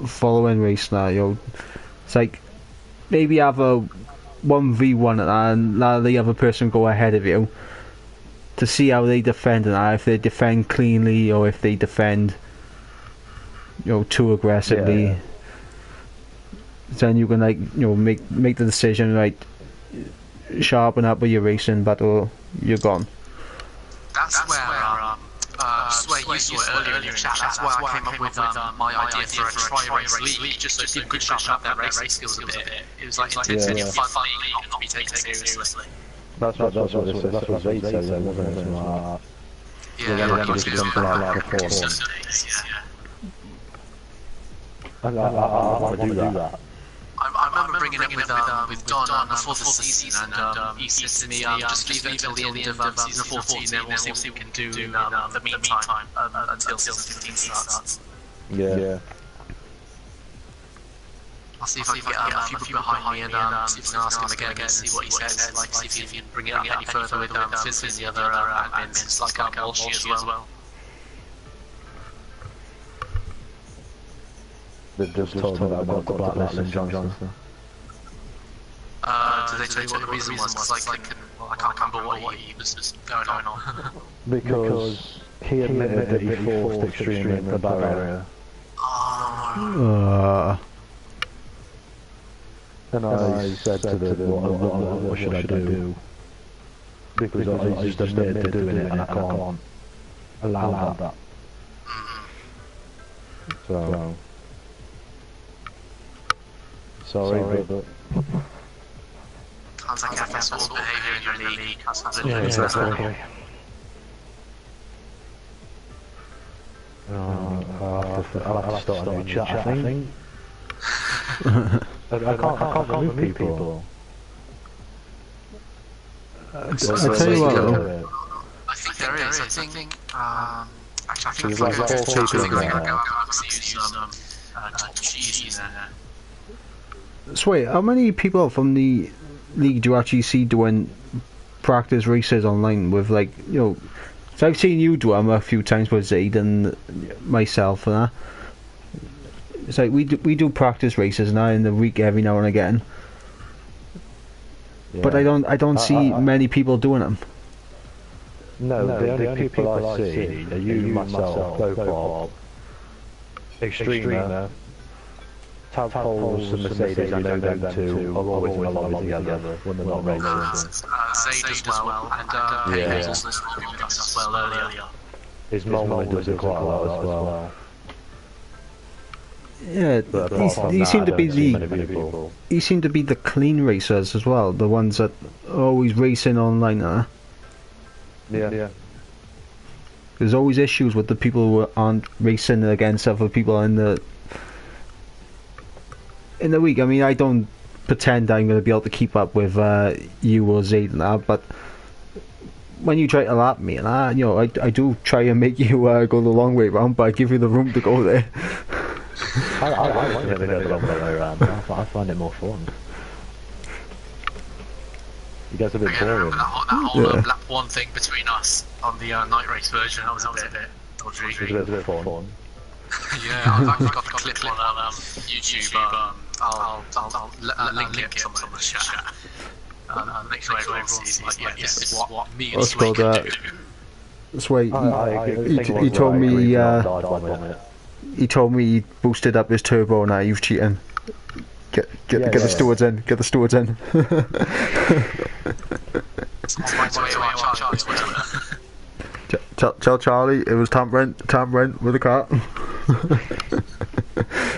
following race. Now it's like maybe have a 1v1 and let the other person go ahead of you to see how they defend and if they defend cleanly or if they defend too aggressively. Yeah. Then you can make the decision, sharpen up with your racing, but you're gone. That's where Shwmae, you saw it earlier in your chat. That's why I came up with my idea for a tri-race league, just so people could sharpen up their racing skills a bit. It was like intended to be fun league, not to be taken seriously. That's what Zayd said, wasn't it? Yeah, like it was before. I want to do that. I remember bringing it with Don before the season, and he said to me, just leave it until the end of season 14, then we'll see what we can do in the meantime until season 15 starts. Yeah. I'll see if I can get a few people behind me and see if I can ask him again and see what he says, see if he can bring it up any further with Fizz and the other admins, like Walshy as well. They've just told me that I've got the blacklist in Johnson. Did they tell you what the reason was? Because I can't remember what he was going on. Because he admitted that he forced extremely in the barrier. And I said to them, what should I do? Because I just admitted to doing it and I can't allow that. So... Sorry, but... Sounds like that sort of behaviour in the league. Yeah, exactly. I'll have to start a new chat, I think. I can't remove people. I'll tell you what though. I think there is. I think actually, there's like 4 people in there. Top cheese in there. So wait, how many people from the league do you actually see doing practice races online with so I've seen you do them a few times with Zayd and myself and that. It's like we do practice races now in the week every now and again. Yeah. But I don't see many people doing them. No, the only people I see are you, myself, Bob, Extremer, Tadpoles and Mercedes, I know them too, are always in a lobby together when they're not racing. Zayd as well, and he was also with us as well earlier. His mole does it quite a lot as well. Yeah, he seemed to be the clean racers as well, the ones that are always racing online, huh? Yeah. There's always issues with the people who aren't racing against other people in the week. I mean, I don't pretend I'm going to be able to keep up with you or Zayd and that, but when you try to lap me and that, I do try and make you go the long way round, but I give you the room to go there. I want to go the long way around. I find it more fun. You guys are a bit boring. That whole lap 1 thing between us on the night race version, that was a bit dodgy. It was a bit fun. Yeah, I've actually got the clip on YouTube. I'll link it somewhere in the chat. Make sure everyone sees this is what me and Shwmae can do. Shwmae, he told me he boosted up his turbo and now you've cheating. Get the stewards in. Get the stewards in. Tell Charlie it was tampering with the car.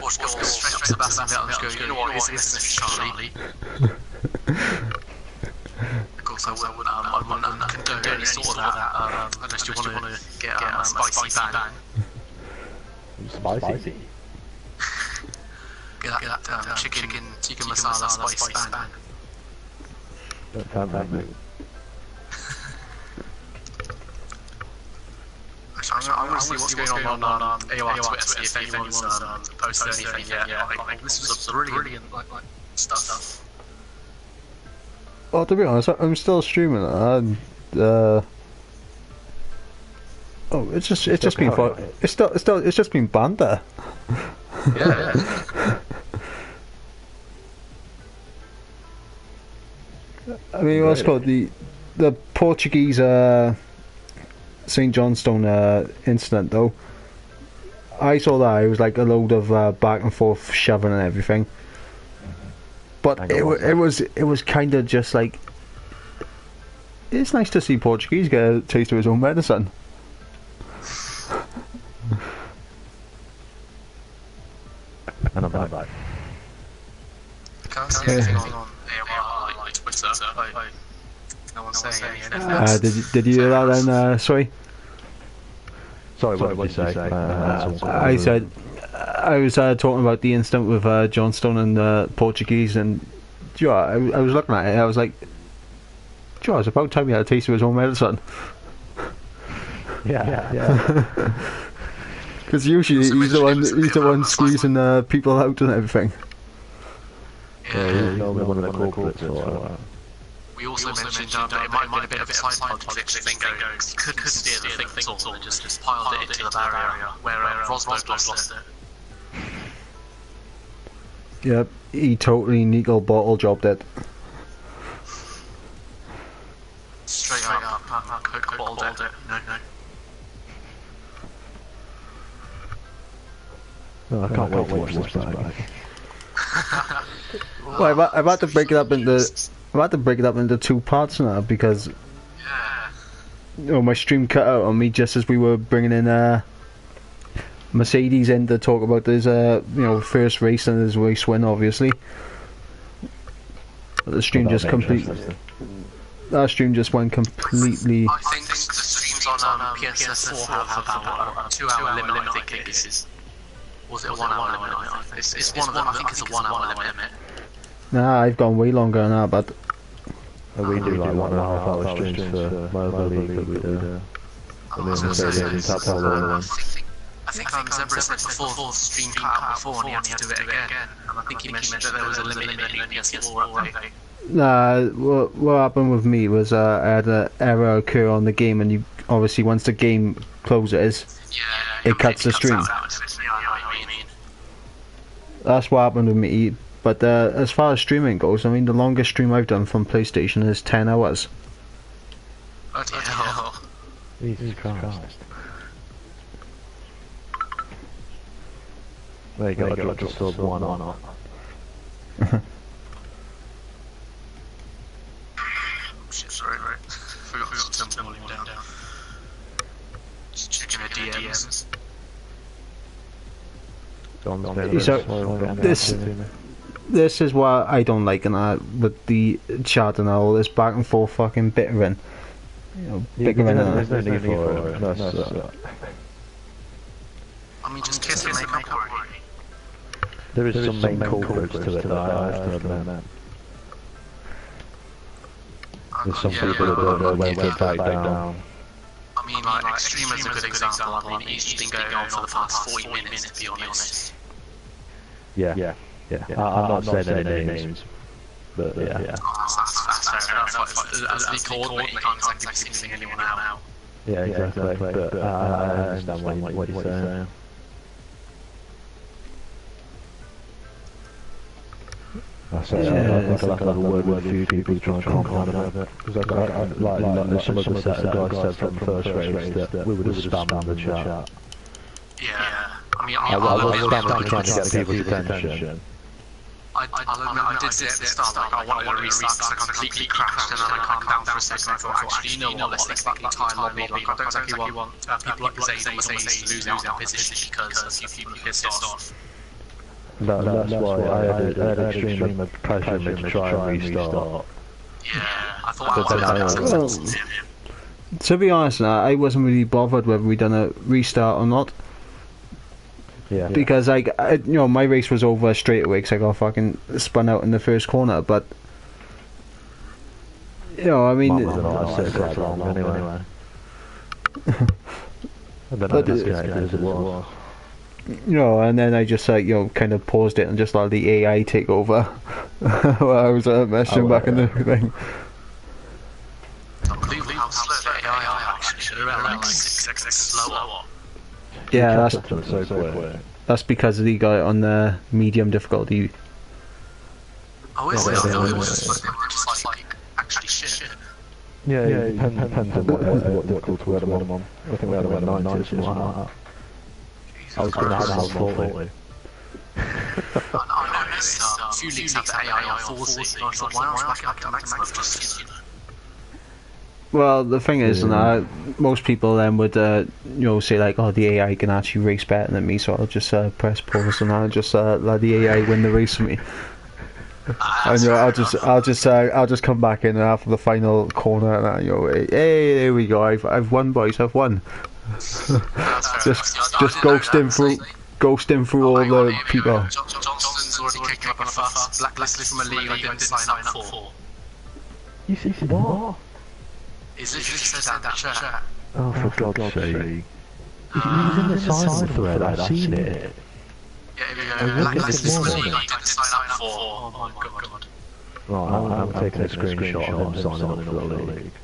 Or just go straight up to Sebastian Vettel and just go, you know what, here's this Charlie. Of course, I wouldn't condone any sort of that, unless you want to get a spicy bang. Spicy. Get that chicken masala spicy bang. Actually, I'm going to see what's going on AOR Twitter, see if anyone's posted anything yet. This was a brilliant stuff. Well, to be honest, I'm still streaming it. It's just been fun. It's just been banter. Yeah. I mean, what's called the Portuguese St. Johnstone incident though. I saw that it was like a load of back and forth shoving and everything. But it was kind of just like, it's nice to see Portuguese get a taste of his own medicine. And I'm back. I can't see anything on AOR, like Twitter. No one's saying anything. Did you hear that then, Sway? Sorry, what did you say? I said, I was talking about the incident with Johnstone and the Portuguese, and do you know, I was looking at it, I was like, do you know, it's about time he had a taste of his own medicine. Yeah. Because usually he's the one squeezing people out and everything. Yeah, he's one of the corporates or whatever. We also mentioned that it might have been a bit of a side politics thing going, because he couldn't steer the thing at all, and just piled it into the barrier where Rosberg lost it. Yep, he totally nickel bottle jobbed it. Straight up, Coke bottled it. No. Oh, I can't wait to watch this back. Well, I've had to break it up into two parts now because my stream cut out on me just as we were bringing in Mercedes in to talk about his first race and his race win, obviously. But the stream just went completely. I think the streams on PSS4 have about a 2 hour limit, I think it is. Was it a 1 hour limit? It's one of them, I think it's a 1 hour limit. Nah, I've gone way longer than that, but... We do like 1.5 hour streams for Mobile League that we do. I think Zebra said before the stream cut out before and he had to do it again. And I think he mentioned that there was a limit in the PS4 update. Nah, what happened with me was I had an error occur on the game, and you obviously once the game closes, it cuts the stream. That's what happened with me. But as far as streaming goes, I mean, the longest stream I've done from PlayStation is 10 hours. Bloody hell. Jesus Christ. There you go, I dropped just sub 1 on. Shit, sorry. Forgot to turn the volume down. Just checking the DMs. So, this is what I don't like, and with the chat and all this back and forth fucking bickering. Bickering. There's no need for it. I mean, just kiss and make up already. There is some main culprits to it that I have to admit. There's some people that don't know when to back down. I mean, like, Extreme is a good example. I mean, he's just been going on for the past 40 minutes, to be honest. Yeah. I'm not saying any names, but yeah. That's fair enough. As the coordinator, you can't exactly be singling anyone out. Yeah, exactly. But I understand what you're saying. I think I'll have a word with a few people to try and calm down about it. Because some of the set of guys said from the first race that we would have spammed on the chat. Yeah. I mean, I was spamming to try and get people's attention. I I'll admit I did say at the start, like, I wanted to restart because I completely crashed and then I calmed down for a second. I thought, actually, you know what, let's think about the entire lobby. Like, I don't exactly want people like Zayd and Mercedes to lose out on position because a few people are pissed off. That's why I had extreme pressure to try and restart. Yeah, I thought that was successful. To be honest, I wasn't really bothered whether we done a restart or not. Yeah. Because you know, my race was over straight away because I got fucking spun out in the first corner. But you know, I mean, anyway. And then I disconnected as well. You know, and then I just you know, kind of paused it and just let the AI take over while I was messing back in the thing. Unbelievable how slow the AI actually should have been like 6 seconds slower. Yeah, that's because he got it on the medium difficulty. Oh, is it? I thought it was just like actually shit. Yeah, it depends on what difficulty we had them on. I think we had them at 90 or something like that. I was going to have them on 40. I noticed a few leagues have the AI on 40, and I thought, why not back it up to maximum? Just, you know. Well, the thing is, most people then would, you know, say like, "Oh, the AI can actually race better than me," so I'll just press pause and I'll just let the AI win the race for me. And you know, I'll just come back in after the final corner and you know, hey, there we go, I've won, boys, I've won. just ghost him through all the people. Johnson's already kicking up a fuss, blacklisted from a league I didn't sign up for. You see what? Is it just said that in the chat? Oh, for God's sake. He's in the silent thread, I've seen it. Yeah, here we go. Blacklisted from a league I didn't sign up for. Oh my god. Right, I'm taking a screenshot of him signing up for the league.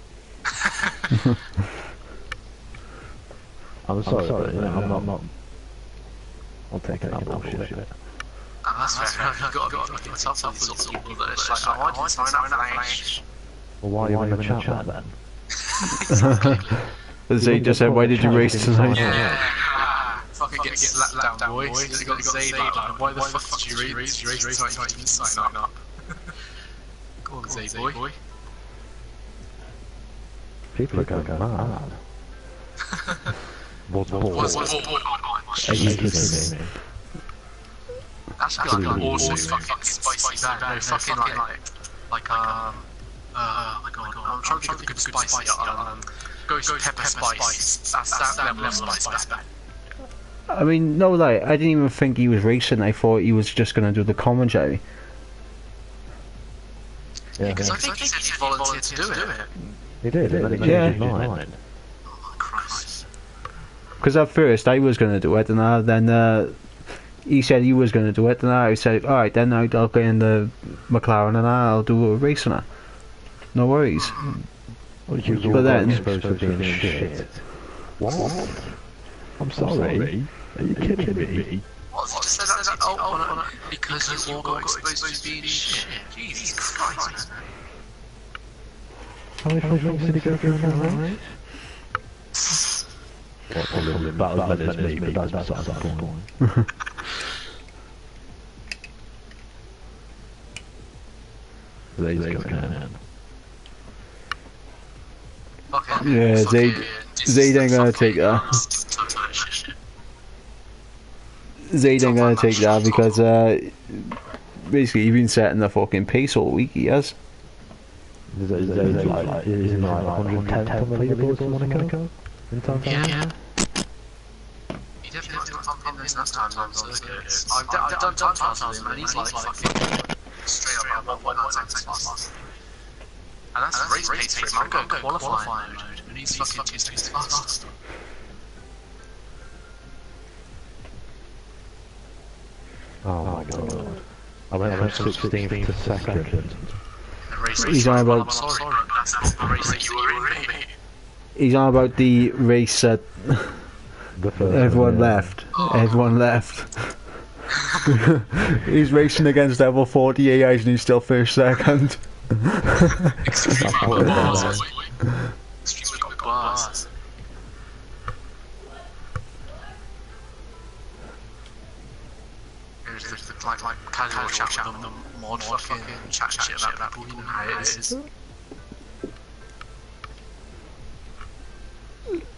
I'm sorry, but you know, I'm taking that bullshit. That's fair enough, you've got to be fucking tough with these sorts of people that it's like, oh, I didn't sign up for that. Well, why are you in the chat then? Exactly. As they just said, why did you race tonight? Yeah. Fucking get slapped down, boys. You got to say that. Why the fuck did you race tonight? You didn't sign up. Go on, Zay boy. People are going mad. What's Are you kidding me? That's like also fucking spicy bad. No, fucking I'm trying to think of a good spicy. Ghost pepper spice. That's that level of spice bad. I mean, no lie, I didn't even think he was racing. I thought he was just going to do the commentary. Yeah, because I think he said he volunteered to do it. He did, and then he changed his mind. Oh Christ. Because at first I was going to do it, and then he said he was going to do it, and I said, alright, then I'll get in the McLaren and I'll do a race on it. No worries. But then... supposed to be in shit. What? I'm sorry. Are you kidding me? What? You just said that because you all got exposed to being shit. Jesus Christ, man. How many times did he go through that race? Well, probably about as many as me, but that's not the point. They's going in. Okay. Yeah, Zayd ain't gonna take that. Zayd ain't gonna take that because basically he's been setting the fucking pace all week, he has. Zayd's like 110th on the leaderboard for Monaco? In time? Yeah. He definitely got on those last times on circuits. I've done time trials with him and he's like fucking straight up 1.9 seconds fast. And that's race pace for him. I'm going qualifying mode and he's fucking 2 seconds fast. Oh my god. I went from 16th to 2nd. He's on about... I'm sorry, bro, that's the race that you were in, mate. He's on about the race that everyone left. Everyone left. He's racing against level 40 AIs and he's still first second. Extremely got bars. Extremely got bars. Here's the like casual chat with them, mod fucking chat shit about people, you know how it is.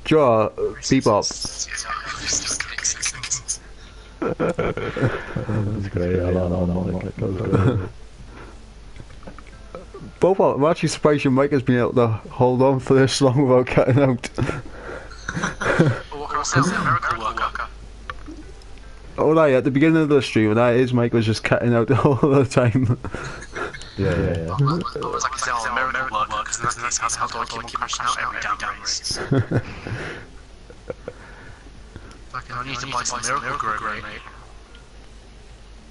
Draw, bebop. That's great. I like it. That was great. Bobot, I'm actually surprised your mic has been able to hold on for this long without cutting out. What can I say? I'm a miracle worker. Oh, no, at the beginning of the stream, his mic was just cutting out all the time. Yeah. I was like, I'm a miracle worker, because in that case, how do I keep on crashing out every damn race? Fucking, I need to buy some miracle grow, mate.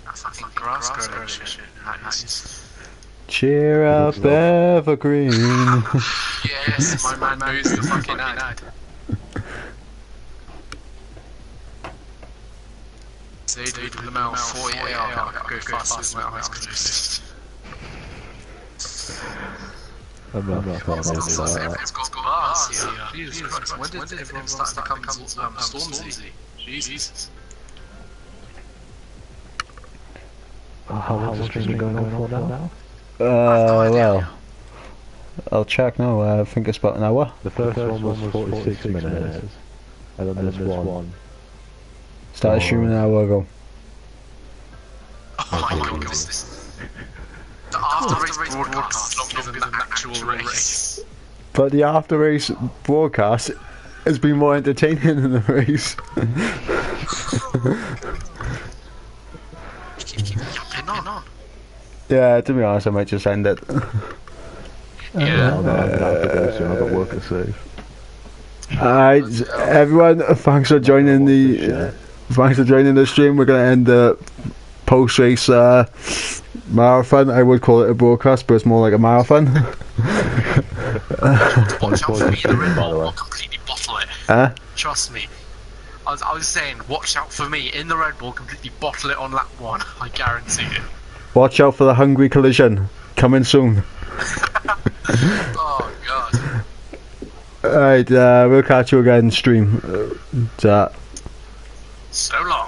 That fucking grass grow shit. That is... Cheer up, Evergreen. Yes, my man knows the fucking ad. See, dude, in the mail, 40 AOR, I go fast as my eyes closed. I'm not that. Everyone's got bars here. Jesus Christ, when did everyone start to become Stormzy? Jesus. How long's the stream been going on for now? Well, I'll check now. I think it's about an hour. The first one was 46 minutes, and then this one Started streaming an hour ago. Oh my god, this the after-race broadcast is longer than the actual race. But the after race broadcast has been more entertaining than the race. Keep yapping on. Yeah, to be honest, I might just end it. Yeah. I'm gonna have to go soon. I've got work to save. Alright, everyone, thanks for joining the stream. We're gonna end the post-race marathon. I would call it a broadcast, but it's more like a marathon. Watch out for me, the Red Bull will completely bottle it. Trust me. I was saying, watch out for me in the Red Bull, completely bottle it on lap 1. I guarantee it. Watch out for the hungry collision. Coming soon. Oh god. Alright, we'll catch you again stream. So long.